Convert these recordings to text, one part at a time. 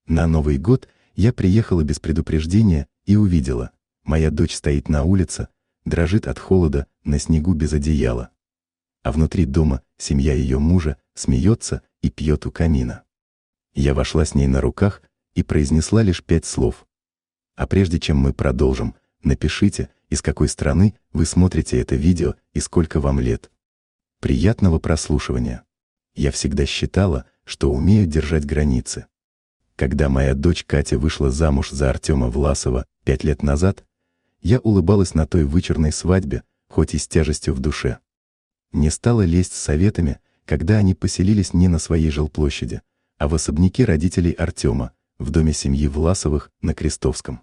На Новый год я приехала без предупреждения и увидела, моя дочь стоит на улице, дрожит от холода, на снегу без одеяла. А внутри дома семья ее мужа смеется и пьет у камина. Я вошла с ней на руках и произнесла лишь 5 слов. А прежде чем мы продолжим, напишите, из какой страны вы смотрите это видео и сколько вам лет. Приятного прослушивания. Я всегда считала, что умею держать границы. Когда моя дочь Катя вышла замуж за Артема Власова 5 лет назад, я улыбалась на той вычурной свадьбе, хоть и с тяжестью в душе. Не стала лезть с советами, когда они поселились не на своей жилплощади, а в особняке родителей Артема, в доме семьи Власовых на Крестовском.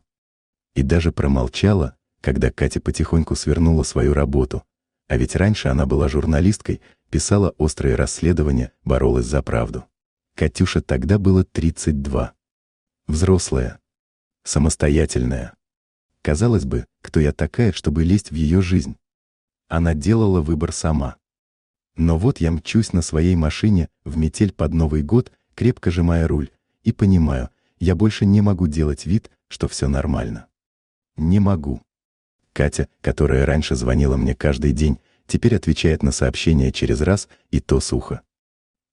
И даже промолчала, когда Катя потихоньку свернула свою работу, а ведь раньше она была журналисткой, писала острые расследования, боролась за правду. Катюше тогда было 32. Взрослая. Самостоятельная. Казалось бы, кто я такая, чтобы лезть в ее жизнь? Она делала выбор сама. Но вот я мчусь на своей машине в метель под Новый год, крепко сжимая руль, и понимаю, я больше не могу делать вид, что все нормально. Не могу. Катя, которая раньше звонила мне каждый день, теперь отвечает на сообщения через раз, и то сухо.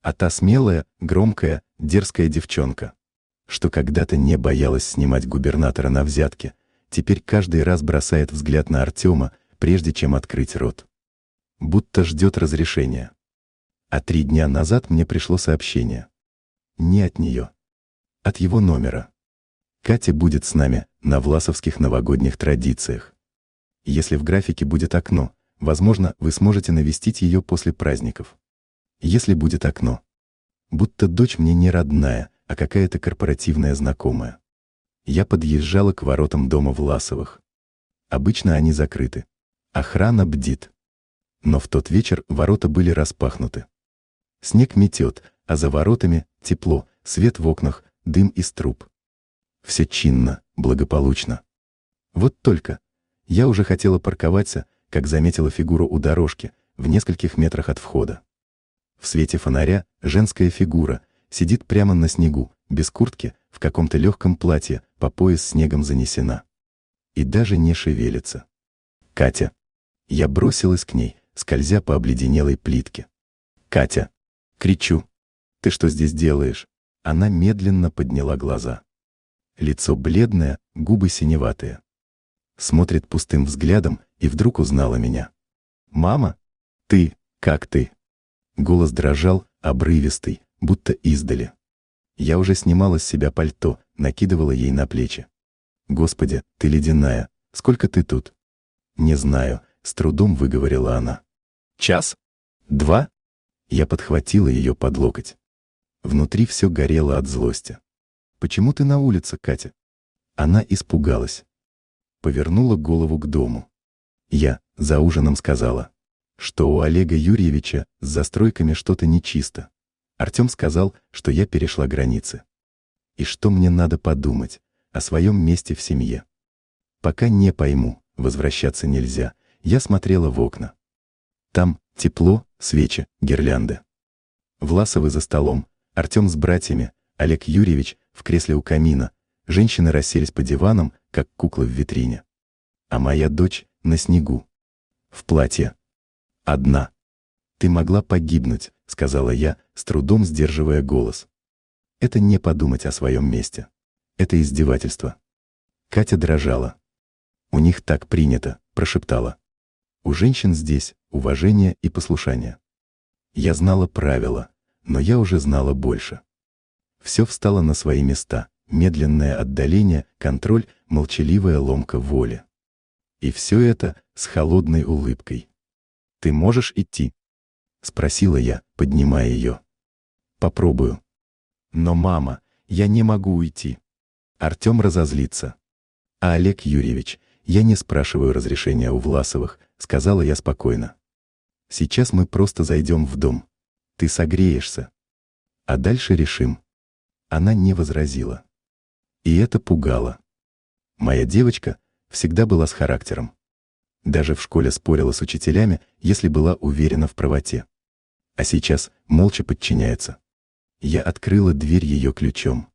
А та смелая, громкая, дерзкая девчонка, что когда-то не боялась снимать губернатора на взятки, теперь каждый раз бросает взгляд на Артема, прежде чем открыть рот. Будто ждет разрешения. А 3 дня назад мне пришло сообщение. Не от нее. От его номера. Катя будет с нами на власовских новогодних традициях. Если в графике будет окно, возможно, вы сможете навестить ее после праздников. Если будет окно. Будто дочь мне не родная, а какая-то корпоративная знакомая. Я подъезжала к воротам дома Власовых. Обычно они закрыты. Охрана бдит. Но в тот вечер ворота были распахнуты. Снег метет, а за воротами тепло, свет в окнах, дым из труб. Все чинно, благополучно. Вот только я уже хотела парковаться, как заметила фигуру у дорожки, в нескольких метрах от входа. В свете фонаря женская фигура сидит прямо на снегу, без куртки, в каком-то легком платье, по пояс снегом занесена. И даже не шевелится. Катя. Я бросилась к ней, скользя по обледенелой плитке. «Катя!» Кричу. «Ты что здесь делаешь?» Она медленно подняла глаза. Лицо бледное, губы синеватые. Смотрит пустым взглядом и вдруг узнала меня. «Мама? Ты? Как ты?» Голос дрожал, обрывистый, будто издали. Я уже снимала с себя пальто, накидывала ей на плечи. «Господи, ты ледяная! Сколько ты тут?» «Не знаю», — с трудом выговорила она. «Час? 2?» Я подхватила ее под локоть. Внутри все горело от злости. «Почему ты на улице, Катя?» Она испугалась. Повернула голову к дому. Я за ужином сказала, что у Олега Юрьевича с застройками что-то нечисто. Артем сказал, что я перешла границы. И что мне надо подумать о своем месте в семье. Пока не пойму, возвращаться нельзя. Я смотрела в окна. Там тепло, свечи, гирлянды. Власовы за столом, Артем с братьями, Олег Юрьевич в кресле у камина. Женщины расселись по диванам, как куклы в витрине. А моя дочь на снегу. В платье. Одна. «Ты могла погибнуть», — сказала я, с трудом сдерживая голос. Это не подумать о своем месте. Это издевательство. Катя дрожала. «У них так принято», — прошептала. «У женщин здесь уважение и послушание». Я знала правила, но я уже знала больше. Все встало на свои места. Медленное отдаление, контроль, молчаливая ломка воли. И все это с холодной улыбкой. «Ты можешь идти?» — спросила я, поднимая ее. «Попробую». «Но, мама, я не могу уйти». Артем разозлится. «А Олег Юрьевич, я не спрашиваю разрешения у Власовых», — сказала я спокойно. «Сейчас мы просто зайдем в дом. Ты согреешься. А дальше решим». Она не возразила. И это пугало. Моя девочка всегда была с характером. Даже в школе спорила с учителями, если была уверена в правоте. А сейчас молча подчиняется. Я открыла дверь ее ключом.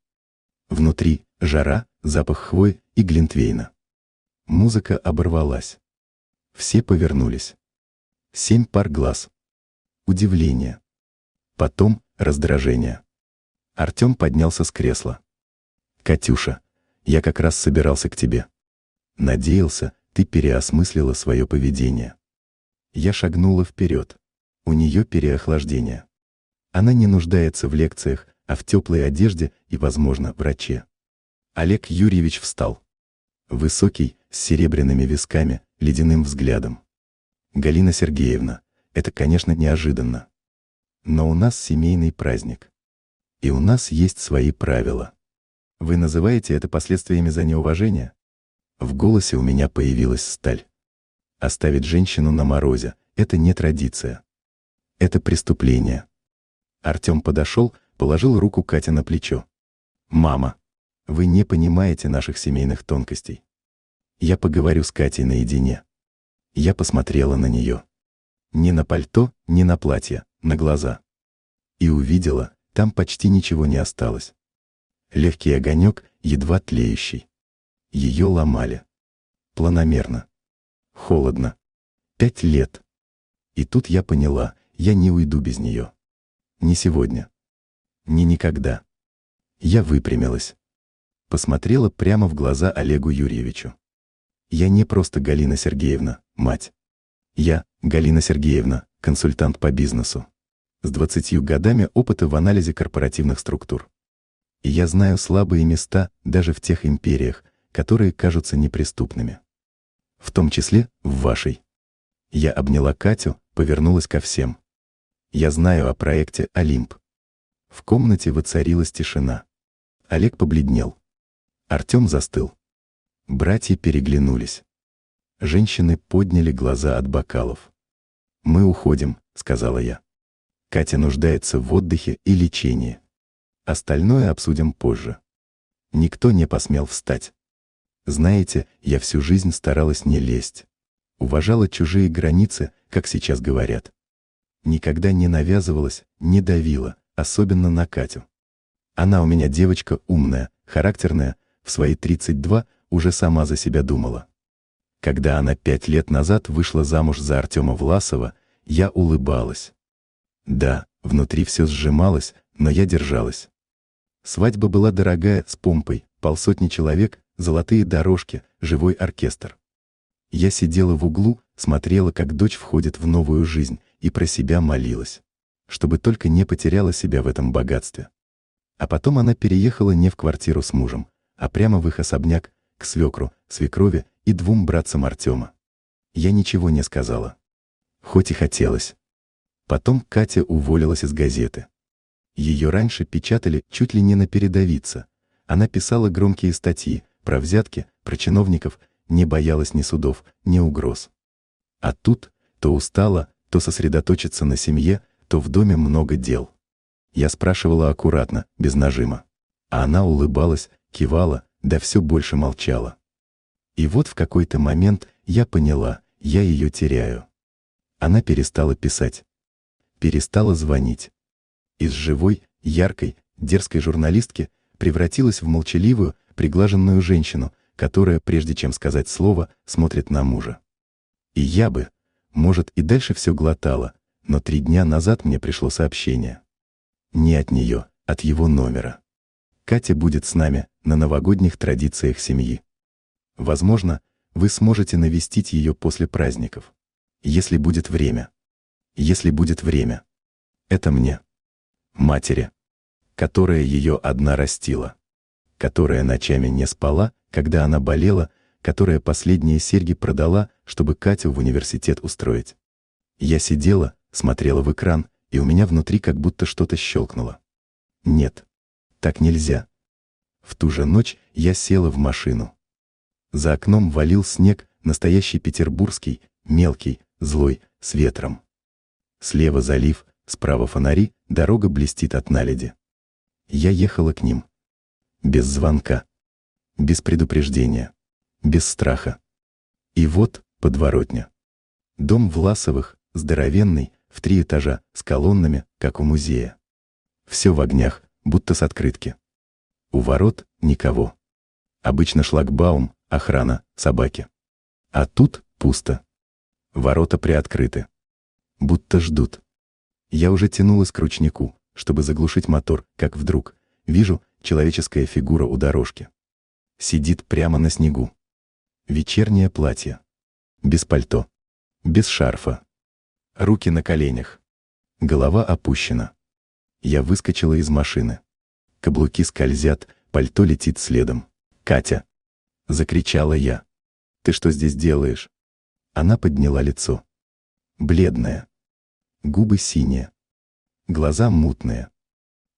Внутри жара, запах хвои и глинтвейна. Музыка оборвалась. Все повернулись. 7 пар глаз. Удивление. Потом раздражение. Артем поднялся с кресла. «Катюша, я как раз собирался к тебе. Надеялся, ты переосмыслила свое поведение». Я шагнула вперед. У нее переохлаждение. Она не нуждается в лекциях, а в теплой одежде и, возможно, враче. Олег Юрьевич встал. Высокий, с серебряными висками, ледяным взглядом. «Галина Сергеевна, это, конечно, неожиданно. Но у нас семейный праздник. И у нас есть свои правила. Вы называете это последствиями за неуважение?» В голосе у меня появилась сталь. Оставить женщину на морозе — это не традиция. Это преступление. Артем подошел, положил руку Кате на плечо. «Мама, вы не понимаете наших семейных тонкостей. Я поговорю с Катей наедине». Я посмотрела на нее. Ни на пальто, ни на платье, на глаза. И увидела, там почти ничего не осталось. Легкий огонек, едва тлеющий. Ее ломали. Планомерно. Холодно. 5 лет. И тут я поняла, я не уйду без нее. Не сегодня. Не никогда. Я выпрямилась. Посмотрела прямо в глаза Олегу Юрьевичу. Я не просто Галина Сергеевна, мать. Я, Галина Сергеевна, консультант по бизнесу. С 20 годами опыта в анализе корпоративных структур. И я знаю слабые места даже в тех империях, которые кажутся неприступными. В том числе в вашей. Я обняла Катю, повернулась ко всем. Я знаю о проекте «Олимп». В комнате воцарилась тишина. Олег побледнел. Артем застыл. Братья переглянулись. Женщины подняли глаза от бокалов. «Мы уходим», — сказала я. «Катя нуждается в отдыхе и лечении. Остальное обсудим позже». Никто не посмел встать. Знаете, я всю жизнь старалась не лезть. Уважала чужие границы, как сейчас говорят. Никогда не навязывалась, не давила, особенно на Катю. Она у меня девочка умная, характерная, в свои 32 уже сама за себя думала. Когда она 5 лет назад вышла замуж за Артема Власова, я улыбалась. Да, внутри все сжималось, но я держалась. Свадьба была дорогая, с помпой, 500 человек, золотые дорожки, живой оркестр. Я сидела в углу, смотрела, как дочь входит в новую жизнь, и про себя молилась, чтобы только не потеряла себя в этом богатстве. А потом она переехала не в квартиру с мужем, а прямо в их особняк, к свекру, свекрови и 2 братцам Артема. Я ничего не сказала. Хоть и хотелось. Потом Катя уволилась из газеты. Ее раньше печатали чуть ли не на передовице. Она писала громкие статьи про взятки, про чиновников, не боялась ни судов, ни угроз. А тут то устала, то сосредоточиться на семье, то в доме много дел. Я спрашивала аккуратно, без нажима. А она улыбалась, кивала, да все больше молчала. И вот в какой-то момент я поняла, я ее теряю. Она перестала писать. Перестала звонить. Из живой, яркой, дерзкой журналистки превратилась в молчаливую, приглаженную женщину, которая, прежде чем сказать слово, смотрит на мужа. И я бы, может, и дальше все глотала, но 3 дня назад мне пришло сообщение. Не от нее, от его номера. Катя будет с нами на новогодних традициях семьи. Возможно, вы сможете навестить ее после праздников. Если будет время. Если будет время. Это мне. Матери. Которая ее одна растила. Которая ночами не спала, когда она болела, которая последние серьги продала, чтобы Катю в университет устроить. Я сидела, смотрела в экран, и у меня внутри как будто что-то щелкнуло. Нет, так нельзя. В ту же ночь я села в машину. За окном валил снег, настоящий петербургский, мелкий, злой, с ветром. Слева залив, справа фонари, дорога блестит от наледи. Я ехала к ним. Без звонка. Без предупреждения. Без страха. И вот подворотня. Дом Власовых, здоровенный, в 3 этажа, с колоннами, как у музея. Все в огнях, будто с открытки. У ворот никого. Обычно шлагбаум, охрана, собаки. А тут пусто. Ворота приоткрыты. Будто ждут. Я уже тянулась к ручнику, чтобы заглушить мотор, как вдруг вижу человеческая фигура у дорожки. Сидит прямо на снегу. Вечернее платье. Без пальто. Без шарфа. Руки на коленях. Голова опущена. Я выскочила из машины. Каблуки скользят, пальто летит следом. «Катя!» — закричала я. «Ты что здесь делаешь?» Она подняла лицо. Бледная. Губы синие. Глаза мутные.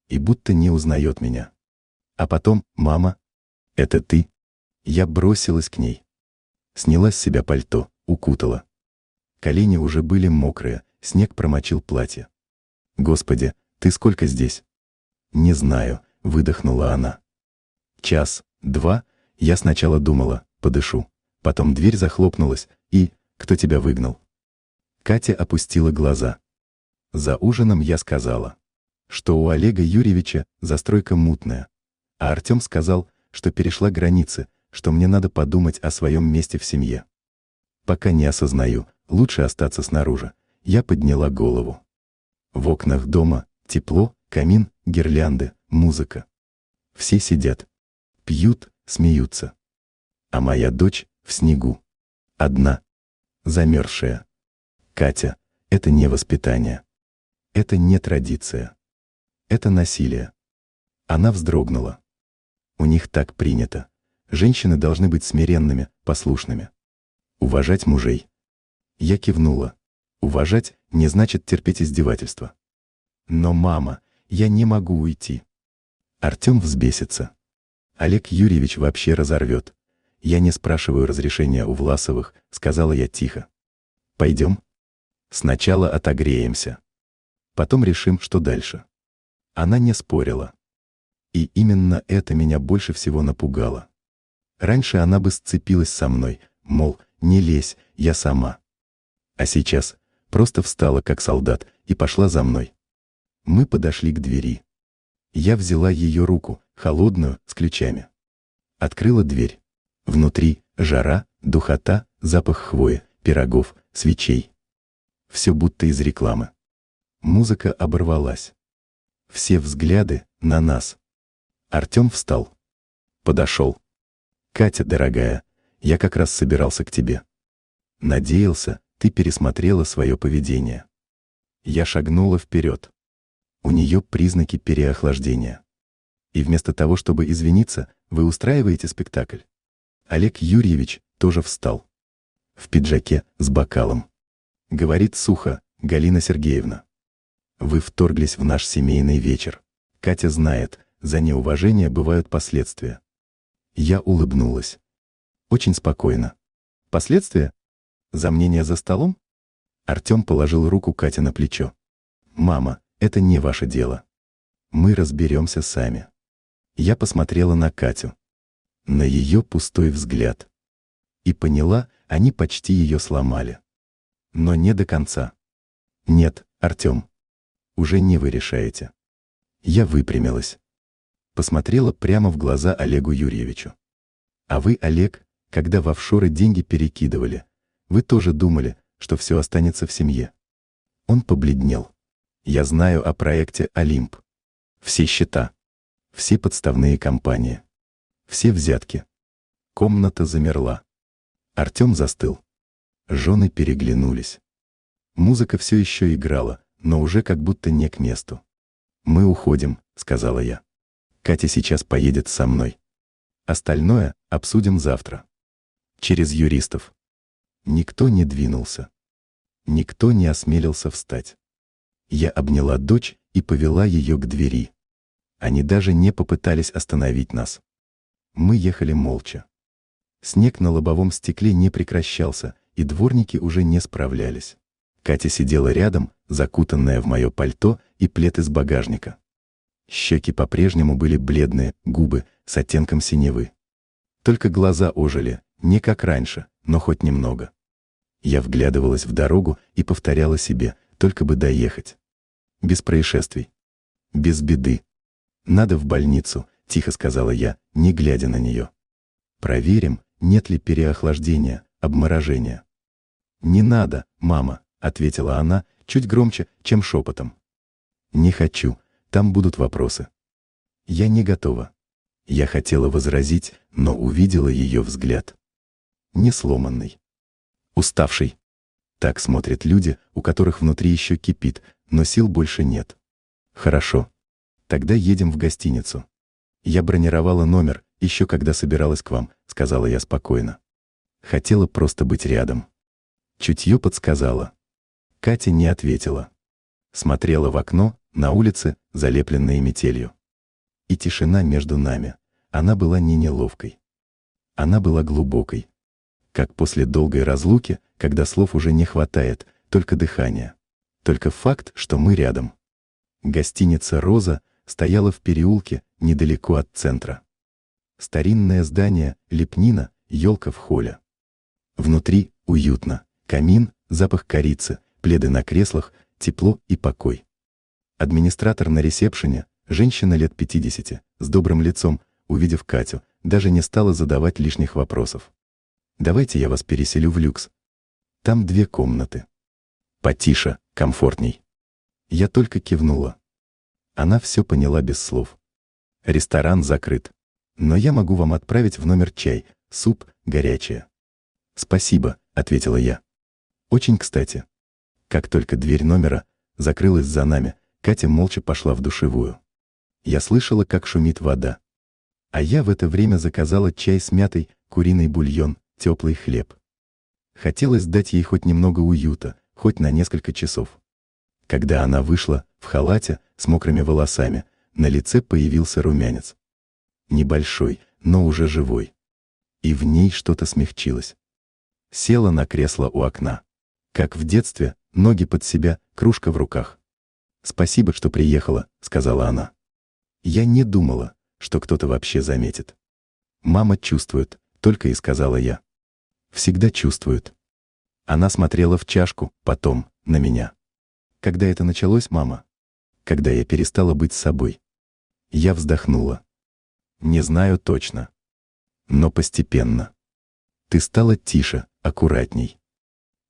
И будто не узнает меня. А потом: «Мама, это ты?» Я бросилась к ней. Сняла с себя пальто, укутала. Колени уже были мокрые, снег промочил платье. «Господи, ты сколько здесь?» «Не знаю», — выдохнула она. Час, два, я сначала думала, подышу. Потом дверь захлопнулась, и «Кто тебя выгнал?» Катя опустила глаза. За ужином я сказала, что у Олега Юрьевича застройка мутная. А Артем сказал, что перешла границы, что мне надо подумать о своем месте в семье. Пока не осознаю, лучше остаться снаружи. Я подняла голову. В окнах дома тепло, камин, гирлянды, музыка. Все сидят, пьют, смеются. А моя дочь в снегу. Одна. Замерзшая. Катя, это не воспитание. Это не традиция. Это насилие. Она вздрогнула. У них так принято. Женщины должны быть смиренными, послушными. Уважать мужей. Я кивнула. Уважать не значит терпеть издевательства. Но, мама, я не могу уйти. Артем взбесится. Олег Юрьевич вообще разорвет. Я не спрашиваю разрешения у Власовых, сказала я тихо. Пойдем? Сначала отогреемся. Потом решим, что дальше. Она не спорила. И именно это меня больше всего напугало. Раньше она бы сцепилась со мной, мол, не лезь, я сама. А сейчас просто встала как солдат и пошла за мной. Мы подошли к двери. Я взяла ее руку, холодную, с ключами. Открыла дверь. Внутри жара, духота, запах хвои, пирогов, свечей. Все будто из рекламы. Музыка оборвалась. Все взгляды на нас. Артем встал. Подошел. «Катя, дорогая, я как раз собирался к тебе. Надеялся, ты пересмотрела свое поведение». Я шагнула вперед. У нее признаки переохлаждения. И вместо того, чтобы извиниться, вы устраиваете спектакль. Олег Юрьевич тоже встал. В пиджаке, с бокалом. Говорит сухо: «Галина Сергеевна, вы вторглись в наш семейный вечер. Катя знает, за неуважение бывают последствия». Я улыбнулась. Очень спокойно. «Последствия? За мнение за столом?» Артем положил руку Кате на плечо. «Мама, это не ваше дело. Мы разберемся сами». Я посмотрела на Катю. На ее пустой взгляд. И поняла, они почти ее сломали. Но не до конца. «Нет, Артем, уже не вы решаете». Я выпрямилась. Посмотрела прямо в глаза Олегу Юрьевичу. «А вы, Олег, когда в офшоры деньги перекидывали, вы тоже думали, что все останется в семье?» Он побледнел. «Я знаю о проекте «Олимп». Все счета. Все подставные компании. Все взятки». Комната замерла. Артем застыл. Жены переглянулись. Музыка все еще играла, но уже как будто не к месту. «Мы уходим», — сказала я. «Катя сейчас поедет со мной. Остальное обсудим завтра. Через юристов». Никто не двинулся. Никто не осмелился встать. Я обняла дочь и повела ее к двери. Они даже не попытались остановить нас. Мы ехали молча. Снег на лобовом стекле не прекращался, и дворники уже не справлялись. Катя сидела рядом, закутанная в мое пальто и плед из багажника. Щеки по-прежнему были бледные, губы с оттенком синевы. Только глаза ожили, не как раньше, но хоть немного. Я вглядывалась в дорогу и повторяла себе, только бы доехать. Без происшествий. Без беды. Надо в больницу, — тихо сказала я, не глядя на нее. «Проверим, нет ли переохлаждения, обморожения». «Не надо, мама», — ответила она, чуть громче, чем шепотом. «Не хочу, там будут вопросы». Я не готова. Я хотела возразить, но увидела ее взгляд. Не сломанный. Уставший. Так смотрят люди, у которых внутри еще кипит, но сил больше нет. «Хорошо. Тогда едем в гостиницу. Я бронировала номер, еще когда собиралась к вам», — сказала я спокойно. Хотела просто быть рядом. Чутье подсказала. Катя не ответила. Смотрела в окно, на улице, залепленные метелью. И тишина между нами. Она была не неловкой. Она была глубокой. Как после долгой разлуки, когда слов уже не хватает, только дыхание. Только факт, что мы рядом. Гостиница «Роза» стояла в переулке, недалеко от центра. Старинное здание, лепнина, елка в холле. Внутри уютно. Камин, запах корицы, пледы на креслах, тепло и покой. Администратор на ресепшене, женщина лет 50, с добрым лицом, увидев Катю, даже не стала задавать лишних вопросов. «Давайте я вас переселю в люкс. Там 2 комнаты. Потише, комфортней». Я только кивнула. Она все поняла без слов. «Ресторан закрыт. Но я могу вам отправить в номер чай, суп, горячее». «Спасибо», — ответила я. «Очень кстати». Как только дверь номера закрылась за нами, Катя молча пошла в душевую. Я слышала, как шумит вода. А я в это время заказала чай с мятой, куриный бульон, теплый хлеб. Хотелось дать ей хоть немного уюта, хоть на несколько часов. Когда она вышла, в халате, с мокрыми волосами, на лице появился румянец. Небольшой, но уже живой. И в ней что-то смягчилось. Села на кресло у окна. Как в детстве, ноги под себя, кружка в руках. «Спасибо, что приехала», — сказала она. Я не думала, что кто-то вообще заметит. «Мама чувствует», — только и сказала я. «Всегда чувствует». Она смотрела в чашку, потом на меня. «Когда это началось, мама?» «Когда я перестала быть собой». Я вздохнула. «Не знаю точно. Но постепенно. Ты стала тише, аккуратней.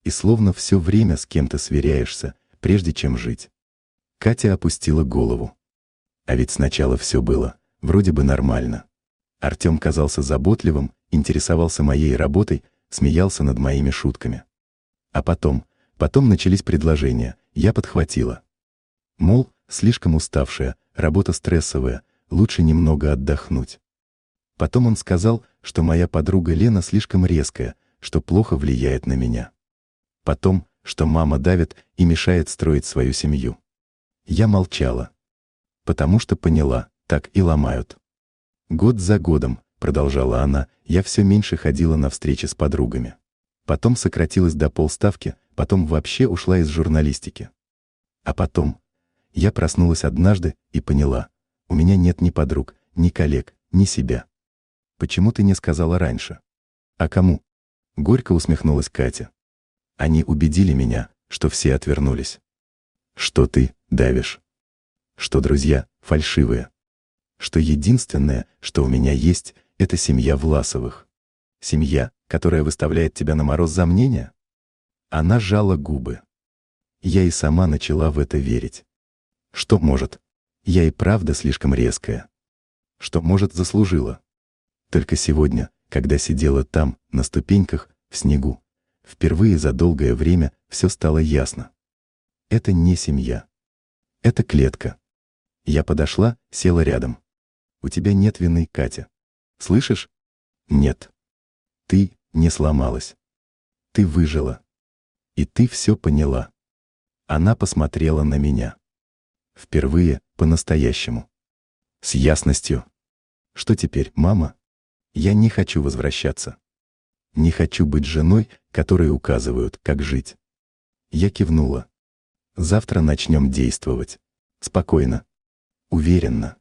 И словно все время с кем-то сверяешься, прежде чем жить». Катя опустила голову. А ведь сначала все было, вроде бы нормально. Артем казался заботливым, интересовался моей работой, смеялся над моими шутками. А потом начались предложения, я подхватила. Мол, слишком уставшая, работа стрессовая, лучше немного отдохнуть. Потом он сказал, что моя подруга Лена слишком резкая, что плохо влияет на меня. Потом, что мама давит и мешает строить свою семью. Я молчала. Потому что поняла, так и ломают. Год за годом, продолжала она, я все меньше ходила на встречи с подругами. Потом сократилась до полставки, потом вообще ушла из журналистики. А потом я проснулась однажды и поняла, у меня нет ни подруг, ни коллег, ни себя. Почему ты не сказала раньше? А кому? Горько усмехнулась Катя. Они убедили меня, что все отвернулись. Что ты давишь. Что друзья фальшивые. Что единственное, что у меня есть, это семья Власовых. Семья, которая выставляет тебя на мороз за мнение? Она сжала губы. Я и сама начала в это верить. Что может? Я и правда слишком резкая. Что может, заслужила. Только сегодня, когда сидела там, на ступеньках, в снегу, впервые за долгое время все стало ясно. Это не семья. Это клетка. Я подошла, села рядом. У тебя нет вины, Катя. Слышишь? Нет. Ты не сломалась. Ты выжила. И ты все поняла. Она посмотрела на меня. Впервые, по-настоящему. С ясностью. Что теперь, мама? Я не хочу возвращаться. Не хочу быть женой, которой указывают, как жить. Я кивнула. Завтра начнем действовать. Спокойно. Уверенно.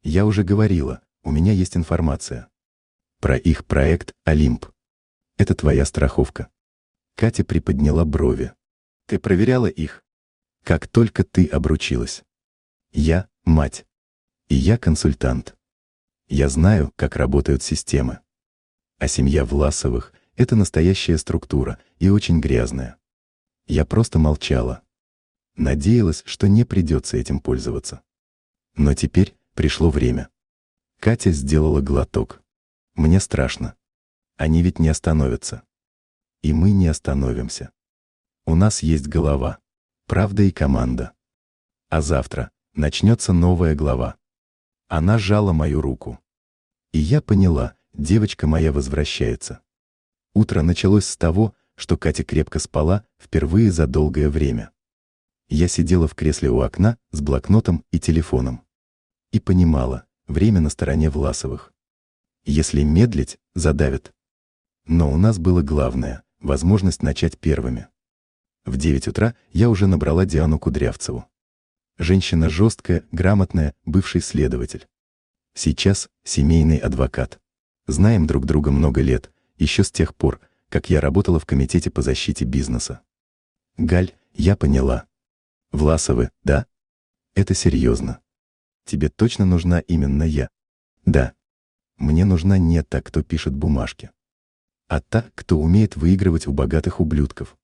Я уже говорила, у меня есть информация. Про их проект «Олимп». Это твоя страховка. Катя приподняла брови. Ты проверяла их? Как только ты обручилась. Я — мать. И я консультант. Я знаю, как работают системы. А семья Власовых — это настоящая структура и очень грязная. Я просто молчала. Надеялась, что не придется этим пользоваться. Но теперь пришло время. Катя сделала глоток. Мне страшно. Они ведь не остановятся. И мы не остановимся. У нас есть голова, правда и команда. А завтра начнется новая глава. Она сжала мою руку. И я поняла, девочка моя возвращается. Утро началось с того, что Катя крепко спала впервые за долгое время. Я сидела в кресле у окна с блокнотом и телефоном. И понимала, время на стороне Власовых. Если медлить, задавят. Но у нас было главное — возможность начать первыми. В 9 утра я уже набрала Диану Кудрявцеву. Женщина жесткая, грамотная, бывший следователь. Сейчас семейный адвокат. Знаем друг друга много лет, еще с тех пор, как я работала в комитете по защите бизнеса. Галь, я поняла. Власовы, да? Это серьезно. Тебе точно нужна именно я? Да. Мне нужна не та, кто пишет бумажки, а та, кто умеет выигрывать у богатых ублюдков.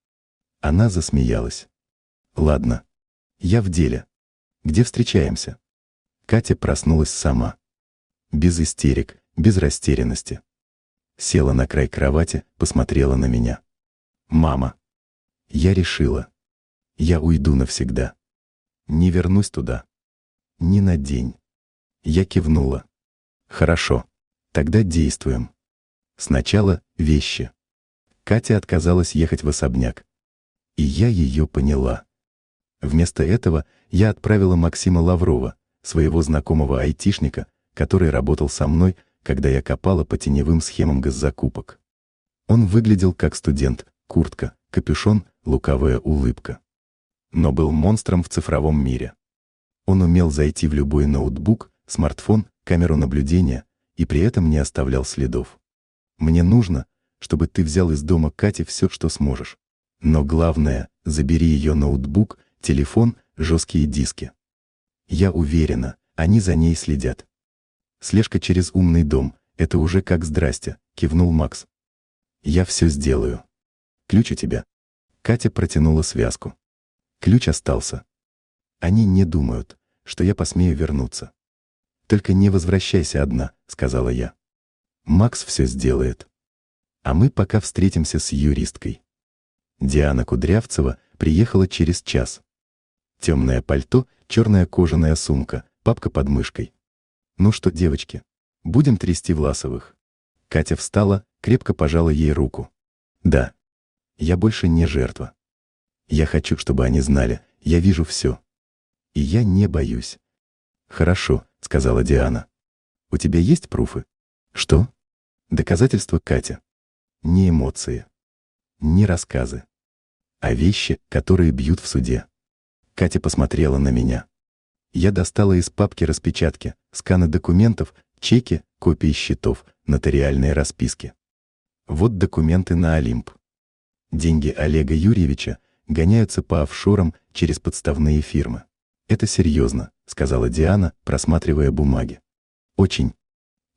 Она засмеялась. Ладно. Я в деле. Где встречаемся? Катя проснулась сама. Без истерик, без растерянности. Села на край кровати, посмотрела на меня. Мама. Я решила. Я уйду навсегда. Не вернусь туда. Ни на день. Я кивнула. Хорошо. Тогда действуем. Сначала вещи. Катя отказалась ехать в особняк. И я ее поняла. Вместо этого я отправила Максима Лаврова, своего знакомого айтишника, который работал со мной, когда я копала по теневым схемам госзакупок. Он выглядел как студент: куртка, капюшон, лукавая улыбка. Но был монстром в цифровом мире. Он умел зайти в любой ноутбук, смартфон, камеру наблюдения и при этом не оставлял следов. Мне нужно, чтобы ты взял из дома Кати все, что сможешь. Но главное, забери ее ноутбук, телефон, жесткие диски. Я уверена, они за ней следят. Слежка через умный дом — это уже как здрасте, кивнул Макс. Я все сделаю. Ключ у тебя. Катя протянула связку. Ключ остался. Они не думают, что я посмею вернуться. Только не возвращайся одна, сказала я. Макс все сделает. А мы пока встретимся с юристкой. Диана Кудрявцева приехала через час. Темное пальто, черная кожаная сумка, папка под мышкой. Ну что, девочки, будем трясти Власовых? Катя встала, крепко пожала ей руку. Да. Я больше не жертва. Я хочу, чтобы они знали, я вижу все. И я не боюсь. Хорошо, сказала Диана. У тебя есть пруфы? Что? Доказательства, Катя. Не эмоции. Не рассказы. А вещи, которые бьют в суде. Катя посмотрела на меня. Я достала из папки распечатки, сканы документов, чеки, копии счетов, нотариальные расписки. Вот документы на Олимп. Деньги Олега Юрьевича гоняются по офшорам через подставные фирмы. Это серьезно, сказала Диана, просматривая бумаги. Очень.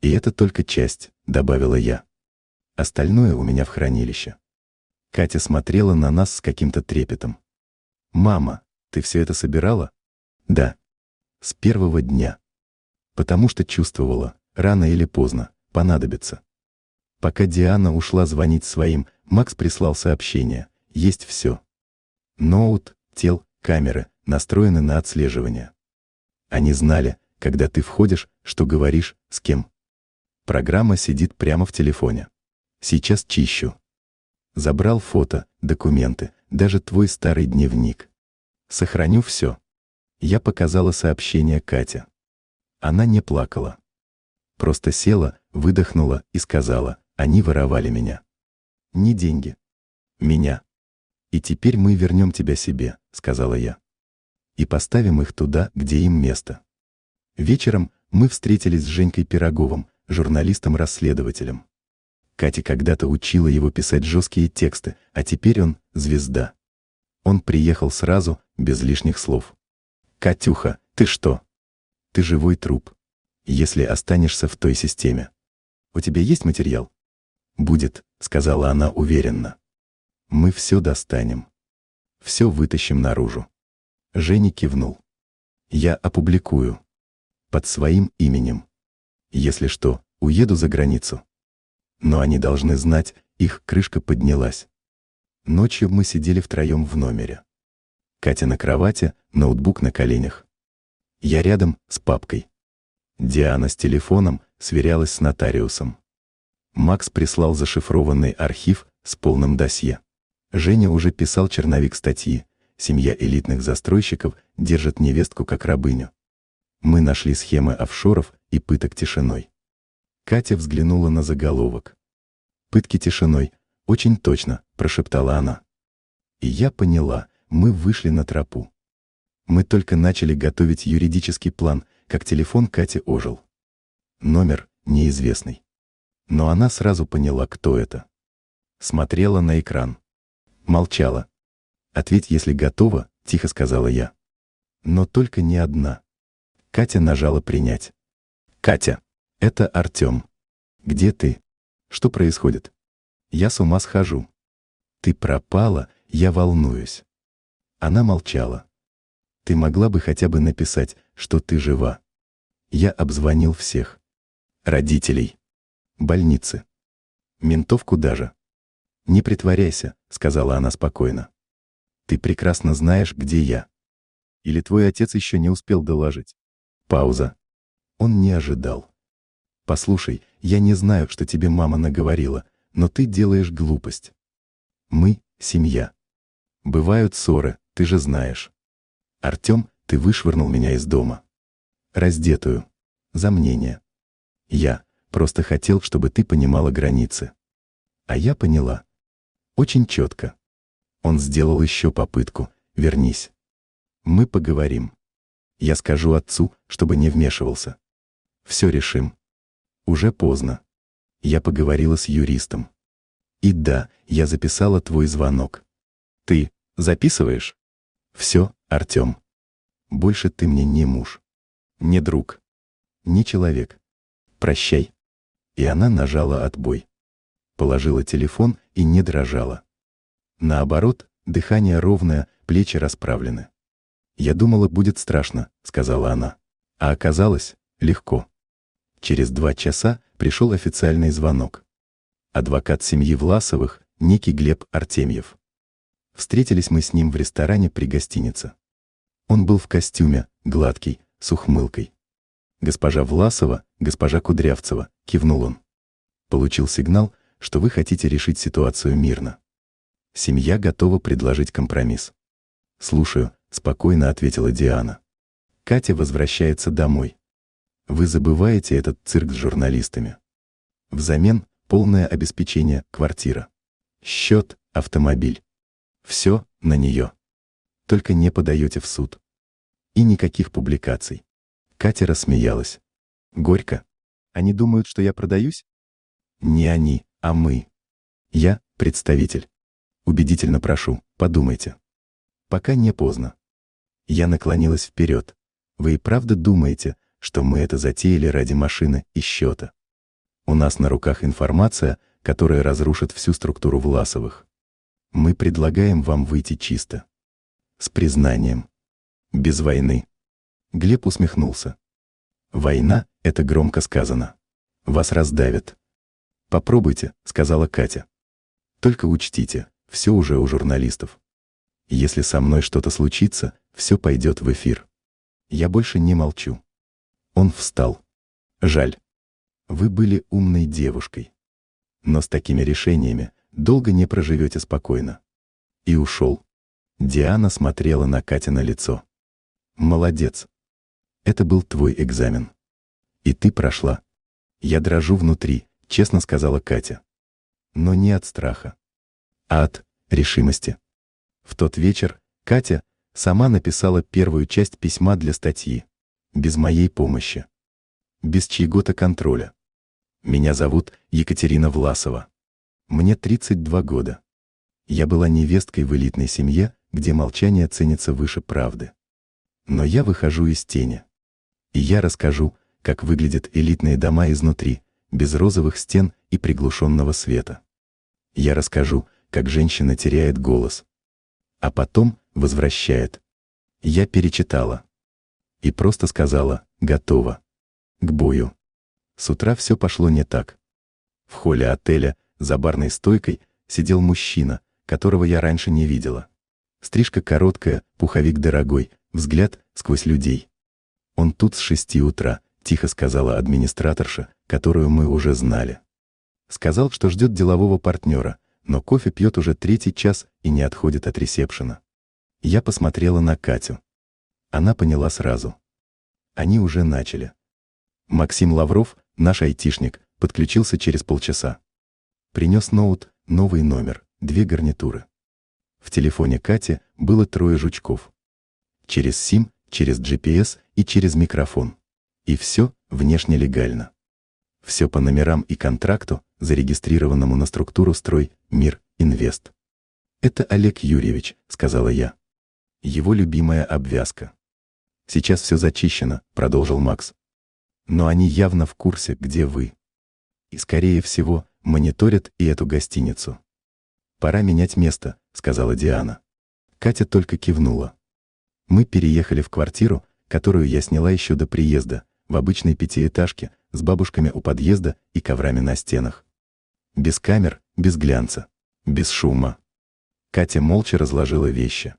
И это только часть, добавила я. Остальное у меня в хранилище. Катя смотрела на нас с каким-то трепетом. Мама, ты все это собирала? Да. С первого дня. Потому что чувствовала, рано или поздно, понадобится. Пока Диана ушла звонить своим, Макс прислал сообщение. Есть все. Ноут, тел, камеры, настроены на отслеживание. Они знали, когда ты входишь, что говоришь, с кем. Программа сидит прямо в телефоне. Сейчас чищу. Забрал фото, документы, даже твой старый дневник. Сохраню все. Я показала сообщение Кате. Она не плакала. Просто села, выдохнула и сказала: они воровали меня. Не деньги. Меня. И теперь мы вернем тебя себе, сказала я. И поставим их туда, где им место. Вечером мы встретились с Женькой Пироговым, журналистом-расследователем. Катя когда-то учила его писать жесткие тексты, а теперь он — звезда. Он приехал сразу, без лишних слов. «Катюха, ты что? Ты живой труп. если останешься в той системе. У тебя есть материал? Будет, сказала она уверенно. Мы все достанем. Все вытащим наружу. Женя кивнул. Я опубликую. Под своим именем. Если что, уеду за границу. Но они должны знать, их крышка поднялась. Ночью мы сидели втроем в номере. Катя на кровати, ноутбук на коленях. Я рядом с папкой. Диана с телефоном сверялась с нотариусом. Макс прислал зашифрованный архив с полным досье. Женя уже писал черновик статьи. Семья элитных застройщиков держит невестку как рабыню. Мы нашли схемы офшоров и пыток тишиной. Катя взглянула на заголовок. «Пытки тишиной. Очень точно», — прошептала она. И я поняла, мы вышли на тропу. Мы только начали готовить юридический план, как телефон Кати ожил. Номер неизвестный. Но она сразу поняла, кто это. Смотрела на экран. Молчала. «Ответь, если готова», — тихо сказала я. Но только не одна. Катя нажала «Принять». «Катя, это Артем. Где ты? Что происходит? Я с ума схожу. Ты пропала, я волнуюсь». Она молчала. «Ты могла бы хотя бы написать, что ты жива?» Я обзвонил всех. Родителей. Больницы. Ментов куда же? «Не притворяйся», — сказала она спокойно. «Ты прекрасно знаешь, где я. Или твой отец еще не успел доложить?» Пауза. Он не ожидал. «Послушай, я не знаю, что тебе мама наговорила, но ты делаешь глупость. Мы — семья. Бывают ссоры, ты же знаешь. Артем, ты вышвырнул меня из дома. Раздетую. За мнение. Я просто хотел, чтобы ты понимала границы. А я поняла. Очень четко. Он сделал еще попытку. Вернись. Мы поговорим. Я скажу отцу, чтобы не вмешивался. Все решим. Уже поздно. Я поговорила с юристом. И да, я записала твой звонок. Ты записываешь? Все, Артем. Больше ты мне не муж. Не друг. Не человек. Прощай. И она нажала отбой. Положила телефон и не дрожала. Наоборот, дыхание ровное, плечи расправлены. «Я думала, будет страшно», — сказала она. А оказалось, легко. Через 2 часа пришел официальный звонок. Адвокат семьи Власовых, некий Глеб Артемьев. Встретились мы с ним в ресторане при гостинице. Он был в костюме, гладкий, с ухмылкой. «Госпожа Власова, госпожа Кудрявцева», — кивнул он. «Получил сигнал, что вы хотите решить ситуацию мирно. Семья готова предложить компромисс». «Слушаю», — спокойно ответила Диана. «Катя возвращается домой. Вы забываете этот цирк с журналистами. Взамен полное обеспечение, квартира. Счет, автомобиль. Все на нее. Только не подаете в суд. И никаких публикаций». Катя рассмеялась. «Горько. Они думают, что я продаюсь?» «Не они, а мы. Я представитель. Убедительно прошу, подумайте. Пока не поздно». Я наклонилась вперед. «Вы и правда думаете, что мы это затеяли ради машины и счета? У нас на руках информация, которая разрушит всю структуру Власовых. Мы предлагаем вам выйти чисто. С признанием. Без войны». Глеб усмехнулся. «Война — это громко сказано. Вас раздавят». «Попробуйте», — сказала Катя. «Только учтите, все уже у журналистов. Если со мной что-то случится, все пойдет в эфир. Я больше не молчу». Он встал. «Жаль. Вы были умной девушкой. Но с такими решениями долго не проживете спокойно». И ушел. Диана смотрела на Катя на лицо. «Молодец. Это был твой экзамен. И ты прошла». «Я дрожу внутри», — честно сказала Катя. Но не от страха, а от решимости. В тот вечер Катя сама написала первую часть письма для статьи. Без моей помощи. Без чьего-то контроля. «Меня зовут Екатерина Власова. Мне 32 года. Я была невесткой в элитной семье, где молчание ценится выше правды. Но я выхожу из тени. И я расскажу, как выглядят элитные дома изнутри, без розовых стен и приглушенного света. Я расскажу, как женщина теряет голос, а потом возвращает. Я перечитала и просто сказала: готово к бою. С утра все пошло не так. В холле отеля за барной стойкой сидел мужчина, которого я раньше не видела. Стрижка короткая, пуховик дорогой, взгляд сквозь людей. «Он тут с 6 утра», — тихо сказала администраторша, которую мы уже знали. Сказал, что ждет делового партнера, но кофе пьет уже 3-й час и не отходит от ресепшена. Я посмотрела на Катю. Она поняла сразу. Они уже начали. Максим Лавров, наш айтишник, подключился через полчаса. Принес ноут, новый номер, 2 гарнитуры. В телефоне Кати было 3 жучков. Через SIM, через GPS и через микрофон. И все внешне легально. Все по номерам и контракту, зарегистрированному на структуру «Строй», «Мир», «Инвест». «Это Олег Юрьевич», — сказала я. «Его любимая обвязка». «Сейчас все зачищено», — продолжил Макс. «Но они явно в курсе, где вы. И, скорее всего, мониторят и эту гостиницу». «Пора менять место», — сказала Диана. Катя только кивнула. Мы переехали в квартиру, которую я сняла еще до приезда, в обычной 5-этажке, с бабушками у подъезда и коврами на стенах. Без камер, без глянца, без шума. Катя молча разложила вещи.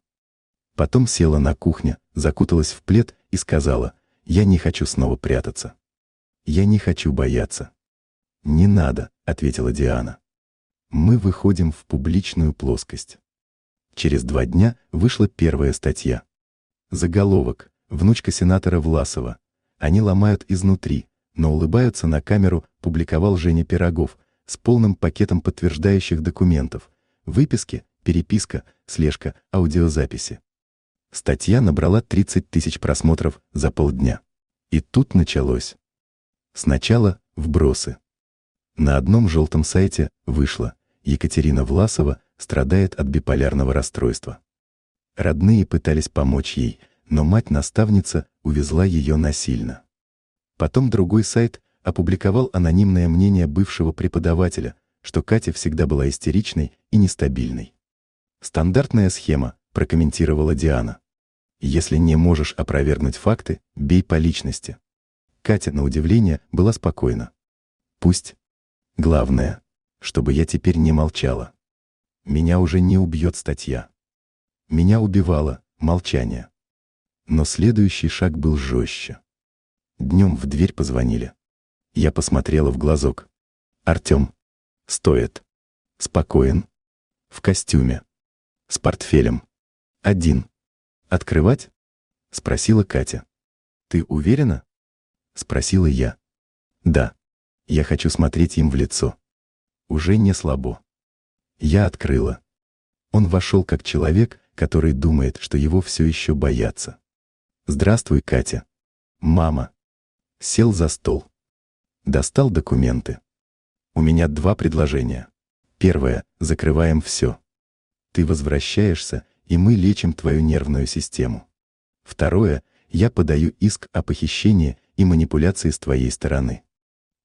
Потом села на кухне, закуталась в плед и сказала: «Я не хочу снова прятаться. Я не хочу бояться». «Не надо», — ответила Диана. «Мы выходим в публичную плоскость». Через 2 дня вышла первая статья. Заголовок: «Внучка сенатора Власова. Они ломают изнутри, но улыбаются на камеру», публиковал Женя Пирогов с полным пакетом подтверждающих документов: выписки, переписка, слежка, аудиозаписи. Статья набрала 30 000 просмотров за полдня. И тут началось. Сначала вбросы. На одном желтом сайте вышло: Екатерина Власова страдает от биполярного расстройства. Родные пытались помочь ей, но мать-наставница увезла ее насильно. Потом другой сайт опубликовал анонимное мнение бывшего преподавателя, что Катя всегда была истеричной и нестабильной. «Стандартная схема», — прокомментировала Диана. «Если не можешь опровергнуть факты, бей по личности». Катя, на удивление, была спокойна. «Пусть. Главное, чтобы я теперь не молчала. Меня уже не убьет статья. Меня убивало молчание». Но следующий шаг был жестче. Днем в дверь позвонили. Я посмотрела в глазок. Артем. Стоит. Спокоен. В костюме. С портфелем. Один. «Открывать?» — спросила Катя. «Ты уверена?» — спросила я. «Да. Я хочу смотреть им в лицо. Уже не слабо». Я открыла. Он вошел как человек, который думает, что его все еще боятся. «Здравствуй, Катя». «Мама». Сел за стол. Достал документы. «У меня 2 предложения. Первое — закрываем все. Ты возвращаешься, и мы лечим твою нервную систему. Второе — я подаю иск о похищении и манипуляции с твоей стороны.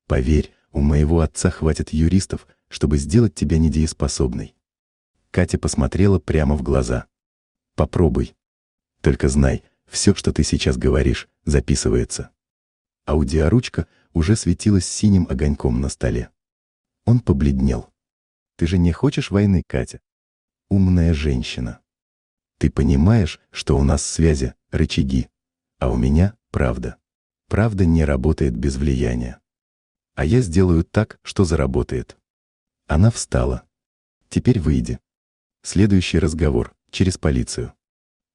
Поверь, у моего отца хватит юристов, чтобы сделать тебя недееспособной». Катя посмотрела прямо в глаза. «Попробуй. Только знай, все, что ты сейчас говоришь, записывается». Аудиоручка уже светилась синим огоньком на столе. Он побледнел. «Ты же не хочешь войны, Катя? Умная женщина. Ты понимаешь, что у нас связи, рычаги, а у меня правда. Правда не работает без влияния. А я сделаю так, что заработает». Она встала. «Теперь выйди. Следующий разговор через полицию».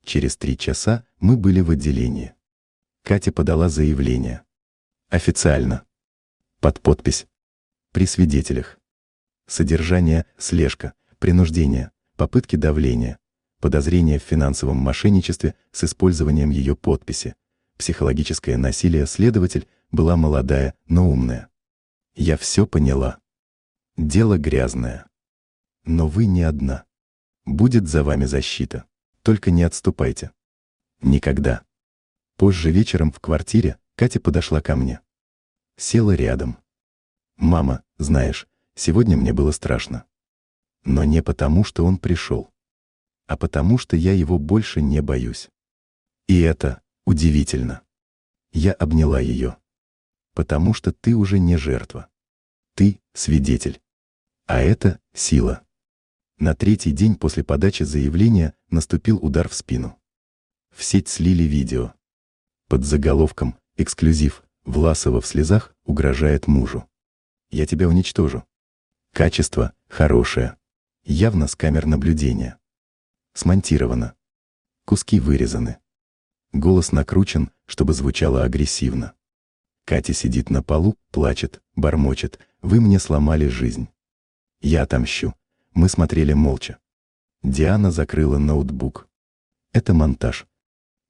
Через 3 часа мы были в отделении. Катя подала заявление. Официально. Под подпись. При свидетелях. Содержание: слежка, принуждение, попытки давления, подозрение в финансовом мошенничестве с использованием ее подписи, психологическое насилие. Следователь была молодая, но умная. Я все поняла. Дело грязное. Но вы не одна. Будет за вами защита. Только не отступайте. Никогда. Позже вечером в квартире Катя подошла ко мне. Села рядом. «Мама, знаешь, сегодня мне было страшно. Но не потому, что он пришел, а потому, что я его больше не боюсь. И это удивительно». Я обняла ее. «Потому что ты уже не жертва. Ты свидетель. А это сила». На третий день после подачи заявления наступил удар в спину. В сеть слили видео. Под заголовком «Эксклюзив. Власова в слезах угрожает мужу». «Я тебя уничтожу». Качество хорошее. Явно с камер наблюдения. Смонтировано. Куски вырезаны. Голос накручен, чтобы звучало агрессивно. Катя сидит на полу, плачет, бормочет: «Вы мне сломали жизнь. Я отомщу». Мы смотрели молча. Диана закрыла ноутбук. Это монтаж.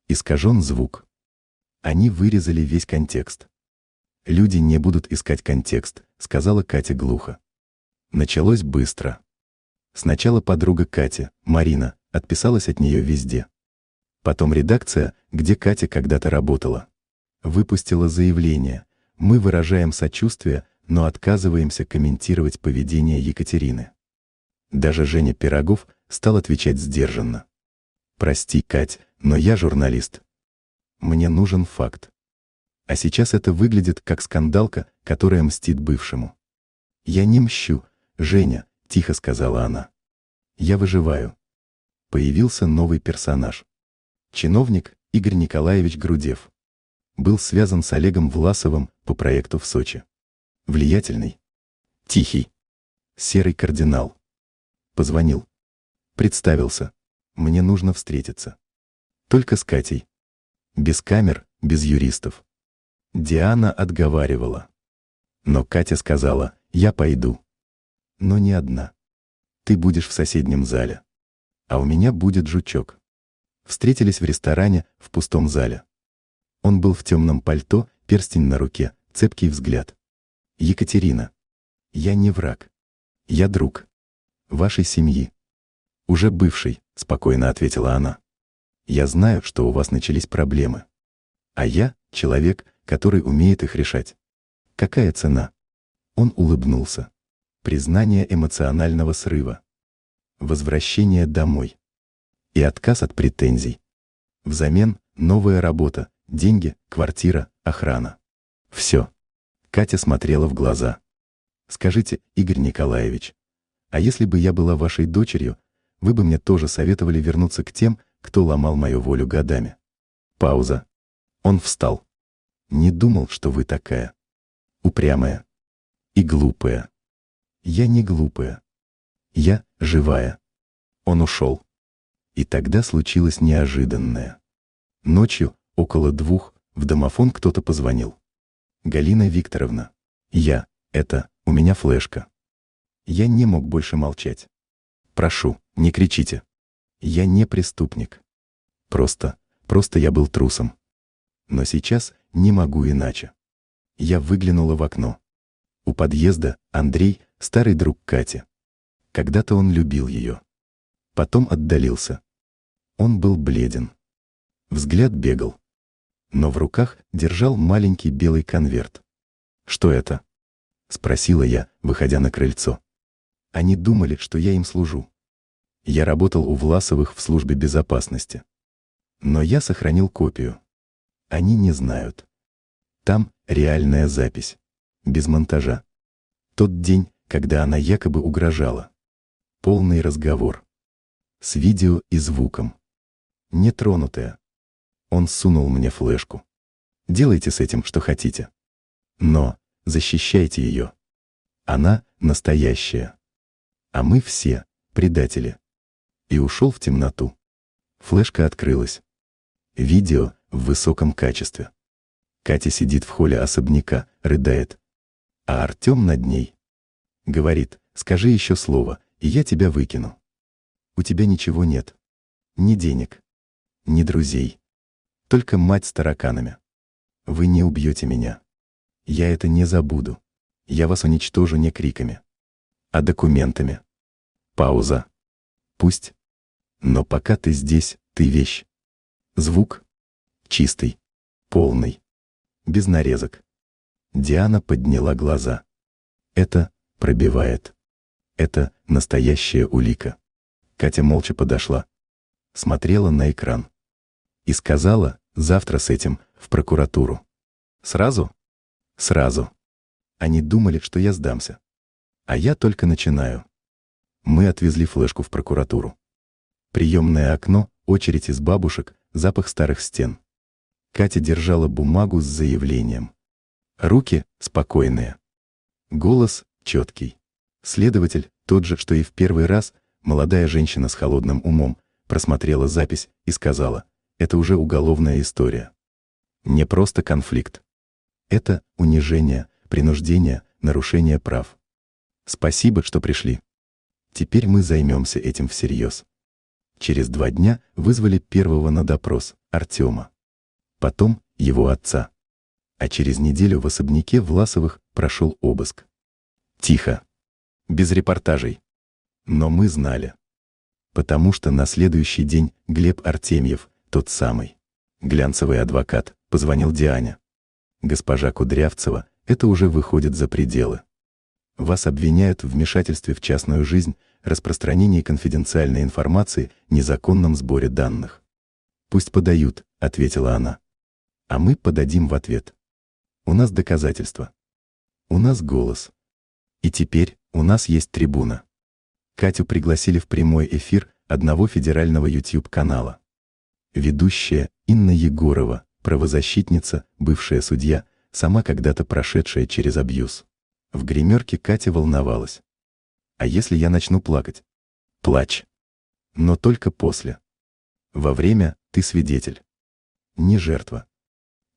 Искажен звук. Они вырезали весь контекст. «Люди не будут искать контекст», — сказала Катя глухо. Началось быстро. Сначала подруга Кати, Марина, отписалась от нее везде. Потом редакция, где Катя когда-то работала, выпустила заявление: «Мы выражаем сочувствие, но отказываемся комментировать поведение Екатерины». Даже Женя Пирогов стал отвечать сдержанно: «Прости, Кать, но я журналист. Мне нужен факт». А сейчас это выглядит как скандалка, которая мстит бывшему. «Я не мщу, Женя», — тихо сказала она. «Я выживаю». Появился новый персонаж. Чиновник Игорь Николаевич Грудев. Был связан с Олегом Власовым по проекту в Сочи. Влиятельный. Тихий. Серый кардинал. Позвонил. Представился. «Мне нужно встретиться. Только с Катей. Без камер, без юристов». Диана отговаривала. Но Катя сказала: «Я пойду. Но не одна. Ты будешь в соседнем зале. А у меня будет жучок». Встретились в ресторане в пустом зале. Он был в темном пальто, перстень на руке, цепкий взгляд. «Екатерина, я не враг. Я друг. Вашей семьи. Уже бывший», — спокойно ответила она. «Я знаю, что у вас начались проблемы. А я — человек, который умеет их решать. Какая цена?» Он улыбнулся. Признание эмоционального срыва. Возвращение домой. И отказ от претензий. Взамен новая работа, деньги, квартира, охрана. Все. Катя смотрела в глаза. «Скажите, Игорь Николаевич, а если бы я была вашей дочерью, вы бы мне тоже советовали вернуться к тем, кто ломал мою волю годами?» Пауза. Он встал. «Не думал, что вы такая. Упрямая. И глупая. Я не глупая. Я живая». Он ушел. И тогда случилось неожиданное. Ночью, около 2, в домофон кто-то позвонил. «Галина Викторовна, у меня флешка». Я не мог больше молчать. «Прошу, не кричите. Я не преступник. Просто я был трусом. Но сейчас не могу иначе». Я выглянула в окно. У подъезда Андрей, старый друг Кати. Когда-то он любил ее. Потом отдалился. Он был бледен. Взгляд бегал. Но в руках держал маленький белый конверт. «Что это?» — спросила я, выходя на крыльцо. Они думали, что я им служу. Я работал у Власовых в службе безопасности. Но я сохранил копию. Они не знают. Там реальная запись. Без монтажа. Тот день, когда она якобы угрожала. Полный разговор. С видео и звуком. Нетронутая. Он сунул мне флешку. «Делайте с этим, что хотите. Но защищайте ее. Она настоящая. А мы все предатели». И ушел в темноту. Флешка открылась. Видео в высоком качестве. Катя сидит в холле особняка, рыдает. А Артем над ней. Говорит: «Скажи еще слово, и я тебя выкину. У тебя ничего нет. Ни денег, ни друзей. Только мать с тараканами. Вы не убьете меня. Я это не забуду. Я вас уничтожу не криками, а документами». Пауза. «Пусть. Но пока ты здесь, ты вещь». Звук чистый, полный, без нарезок. Диана подняла глаза. Это пробивает. Это настоящая улика. Катя молча подошла, смотрела на экран и сказала: завтра с этим в прокуратуру. Сразу? Сразу. Они думали, что я сдамся. А я только начинаю. Мы отвезли флешку в прокуратуру. Приемное окно, очередь из бабушек, запах старых стен. Катя держала бумагу с заявлением. Руки спокойные. Голос четкий. Следователь, тот же, что и в первый раз, молодая женщина с холодным умом, просмотрела запись и сказала: это уже уголовная история. Не просто конфликт. Это унижение, принуждение, нарушение прав. Спасибо, что пришли. Теперь мы займемся этим всерьез. Через 2 дня вызвали первого на допрос, Артема. Потом его отца. А через неделю в особняке Власовых прошел обыск. Тихо. Без репортажей. Но мы знали. Потому что на следующий день Глеб Артемьев, тот самый глянцевый адвокат, позвонил Диане. Госпожа Кудрявцева, это уже выходит за пределы. Вас обвиняют в вмешательстве в частную жизнь, распространении конфиденциальной информации, незаконном сборе данных. Пусть подают, ответила она. А мы подадим в ответ. У нас доказательства. У нас голос. И теперь у нас есть трибуна. Катю пригласили в прямой эфир одного федерального YouTube-канала. Ведущая Инна Егорова, правозащитница, бывшая судья, сама когда-то прошедшая через абьюз. В гримерке Катя волновалась. А если я начну плакать? Плачь. Но только после. Во время ты свидетель. Не жертва.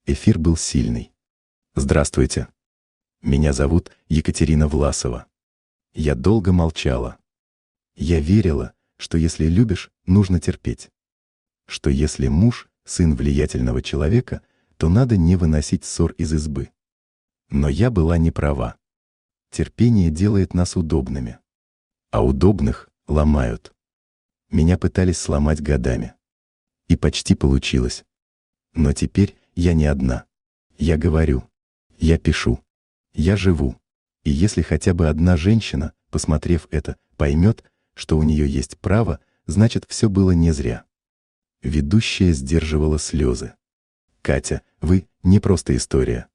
Эфир был сильный. Здравствуйте. Меня зовут Екатерина Власова. Я долго молчала. Я верила, что если любишь, нужно терпеть. Что если муж – сын влиятельного человека, то надо не выносить ссор из избы. Но я была не права. Терпение делает нас удобными. А удобных ломают. Меня пытались сломать годами. И почти получилось. Но теперь я не одна. Я говорю. Я пишу. Я живу. И если хотя бы одна женщина, посмотрев это, поймет, что у нее есть право, значит, все было не зря. Ведущая сдерживала слезы. Катя, вы не просто история.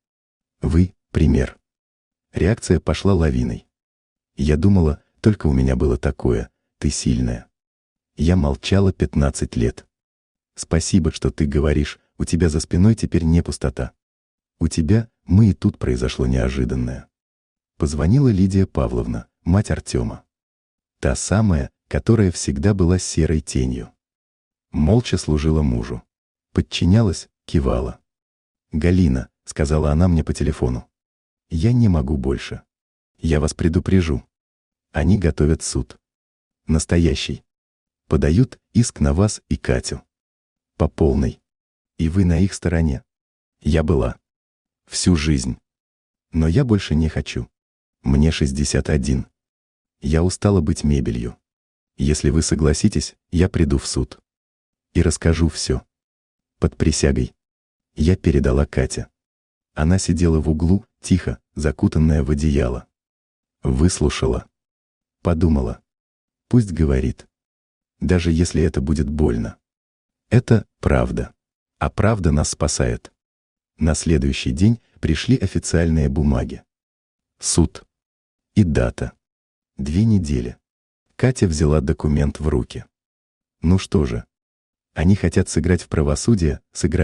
Вы пример. Реакция пошла лавиной. Я думала, только у меня было такое, ты сильная. Я молчала 15 лет. Спасибо, что ты говоришь, у тебя за спиной теперь не пустота. У тебя, и тут произошло неожиданное. Позвонила Лидия Павловна, мать Артема. Та самая, которая всегда была серой тенью. Молча служила мужу. Подчинялась, кивала. «Галина», — сказала она мне по телефону. «Я не могу больше. Я вас предупрежу. Они готовят суд. Настоящий. Подают иск на вас и Катю. По полной. И вы на их стороне. Я была. Всю жизнь. Но я больше не хочу. Мне 61. Я устала быть мебелью. Если вы согласитесь, я приду в суд. И расскажу все. Под присягой». Я передала Кате. Она сидела в углу, тихо, закутанная в одеяло. Выслушала. Подумала. Пусть говорит. Даже если это будет больно. Это правда. А правда нас спасает. На следующий день пришли официальные бумаги. Суд. И дата. 2 недели. Катя взяла документ в руки. Ну что же. Они хотят сыграть в правосудие, сыграем.